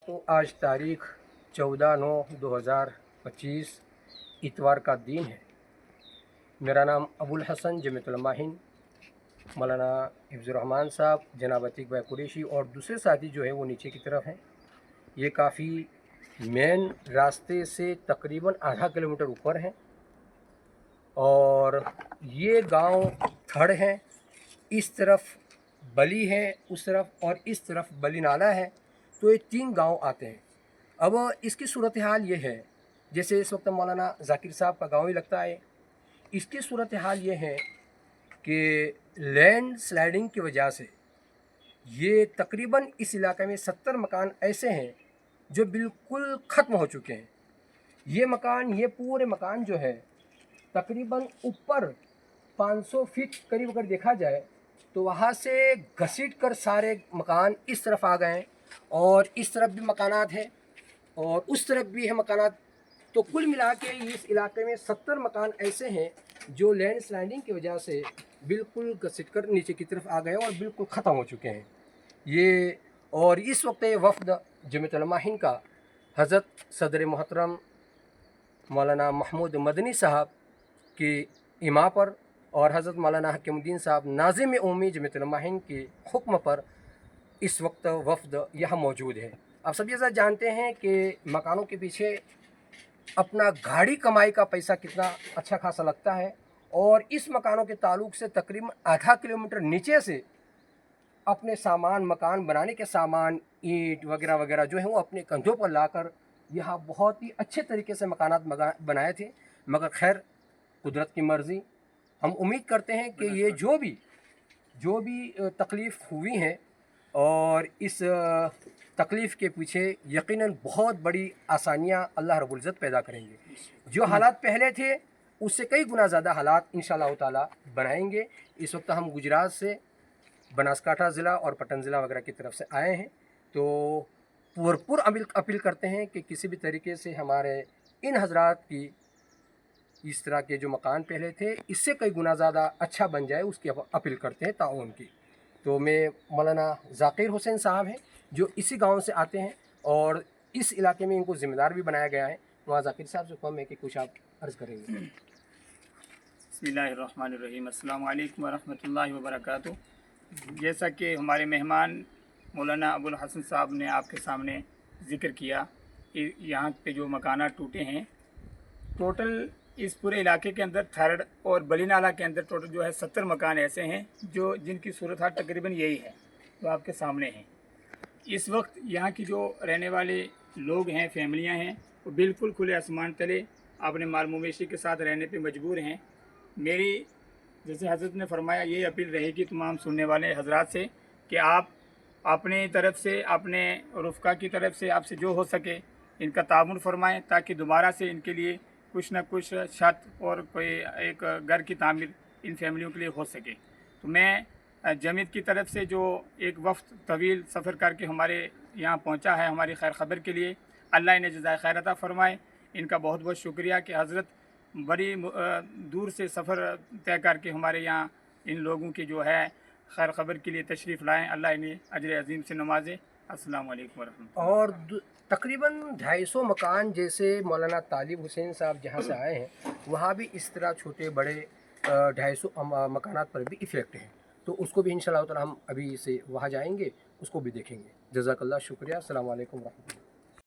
तो आज तारीख 14/9/2025 इतवार का दिन है। मेरा नाम अबुल हसन जमीयतुल हिंद मौलाना हिफ्ज़ुर्रहमान साहब, जनाब अतीक भाई कुरैशी और दूसरे साथी जो है वो नीचे की तरफ हैं। ये काफ़ी मेन रास्ते से तकरीबन आधा किलोमीटर ऊपर हैं और ये गांव थड़ है। इस तरफ बली है, उस तरफ और इस तरफ बली नाला है। तो ये 3 गांव आते हैं। अब इसकी सूरत हाल ये है, जैसे इस वक्त मौलाना ज़ाकिर साहब का गांव ही लगता है। इसकी सूरत हाल ये है कि लैंड स्लाइडिंग की वजह से ये तकरीबन इस इलाके में 70 मकान ऐसे हैं जो बिल्कुल ख़त्म हो चुके हैं। ये पूरे मकान जो है तकरीबन ऊपर 500 फीट करीब अगर देखा जाए तो वहाँ से घसीट कर सारे मकान इस तरफ आ गए हैं और इस तरफ भी मकानात हैं और उस तरफ भी है मकानात। तो कुल मिला के इस इलाके में 70 मकान ऐसे हैं जो लैंड स्लाइडिंग की वजह से बिल्कुल घसीट कर नीचे की तरफ आ गए और बिल्कुल ख़त्म हो चुके हैं ये। और इस वक्त ये वफ़द जमीयतुल हिंद का हज़रत सदर मोहतरम मौलाना महमूद मदनी साहब की इमा पर और हज़रत मौलाना हकीमुद्दीन साहब नाज़िम उम्मी जमीयतुल हिंद के हुक्म पर इस वक्त वफ़द यहाँ मौजूद है। आप सब ये जानते हैं कि मकानों के पीछे अपना गाड़ी कमाई का पैसा कितना अच्छा खासा लगता है और इस मकानों के ताल्लुक से तकरीबन आधा किलोमीटर नीचे से अपने सामान, मकान बनाने के सामान, ईंट वगैरह वगैरह जो है वो अपने कंधों पर लाकर यहाँ बहुत ही अच्छे तरीके से मकानात बनाए थे। मगर खैर कुदरत की मर्ज़ी, हम उम्मीद करते हैं कि ये जो भी तकलीफ़ हुई है और इस तकलीफ़ के पीछे यकीनन बहुत बड़ी आसानियाँ अल्लाह रब्बुल इज़्ज़त पैदा करेंगे। जो हालात पहले थे उससे कई गुना ज़्यादा हालात इंशाअल्लाह ताला बनाएंगे। इस वक्त हम गुजरात से बनासकांठा ज़िला और पटन ज़िला वगैरह की तरफ से आए हैं, तो भरपूर अपील करते हैं कि किसी भी तरीके से हमारे इन हज़रात की इस तरह के जो मकान पहले थे इससे कई गुना ज़्यादा अच्छा बन जाए, उसकी अपील करते हैं ताउन की। तो मैं मौलाना ज़ाकिर हुसैन साहब हैं जो इसी गांव से आते हैं और इस इलाके में इनको ज़िम्मेदार भी बनाया गया है। वहाँ ज़ाकिर साहब से कम है कि कुछ आप अर्ज़ करेंगे। बिस्मिल्लाहिर्रहमानिर्रहीम, अस्सलामु अलैकुम वरहमतुल्लाहि वबरकातुहू। जैसा कि हमारे मेहमान मौलाना अबुल हसन साहब ने आपके सामने ज़िक्र किया, यहाँ पे जो मकानात टूटे हैं, टोटल इस पूरे इलाके के अंदर थर्ड और बली नाला के अंदर टोटल जो है 70 मकान ऐसे हैं जो जिनकी सूरत हाल तकरीबन यही है जो आपके सामने हैं। इस वक्त यहाँ की जो रहने वाले लोग हैं, फैमिलियाँ हैं, वो बिल्कुल खुले आसमान तले अपने माल मवेशी के साथ रहने पे मजबूर हैं। मेरी जैसे हज़रत ने फरमाया ये अपील रहेगी तमाम सुनने वाले हजरात से कि आप अपनी तरफ से, अपने रुफ़का की तरफ से आपसे जो हो सके इनका ताउन फरमाएँ ताकि दोबारा से इनके लिए कुछ न कुछ छत और कोई एक घर की तामीर इन फैमिलियों के लिए हो सके। तो मैं जमीयत की तरफ से जो एक वफ़द तवील सफ़र करके हमारे यहाँ पहुँचा है हमारी खैर ख़बर के लिए, अल्लाह इन्हें जज़ाए खैर अता फ़रमाए। इनका बहुत बहुत शुक्रिया कि हज़रत बड़ी दूर से सफ़र तय करके हमारे यहाँ इन लोगों की जो है खैर ख़बर के लिए तशरीफ़ लाएँ। अल्लाह इन्हें अजर अज़ीम से नवाजे। अस्सलामु अलैकुम वरहमतुल्लाह। और तकरीबन 250 मकान जैसे मौलाना तालिब हुसैन साहब जहाँ से आए हैं वहाँ भी इस तरह छोटे बड़े 250 मकानात पर भी इफ़ेक्ट है। तो उसको भी इंशाअल्लाह ताला हम अभी से वहाँ जाएंगे, उसको भी देखेंगे। जज़ाकल्लाह, शुक्रिया। अस्सलामु अलैकुम वरहमतुल्लाह।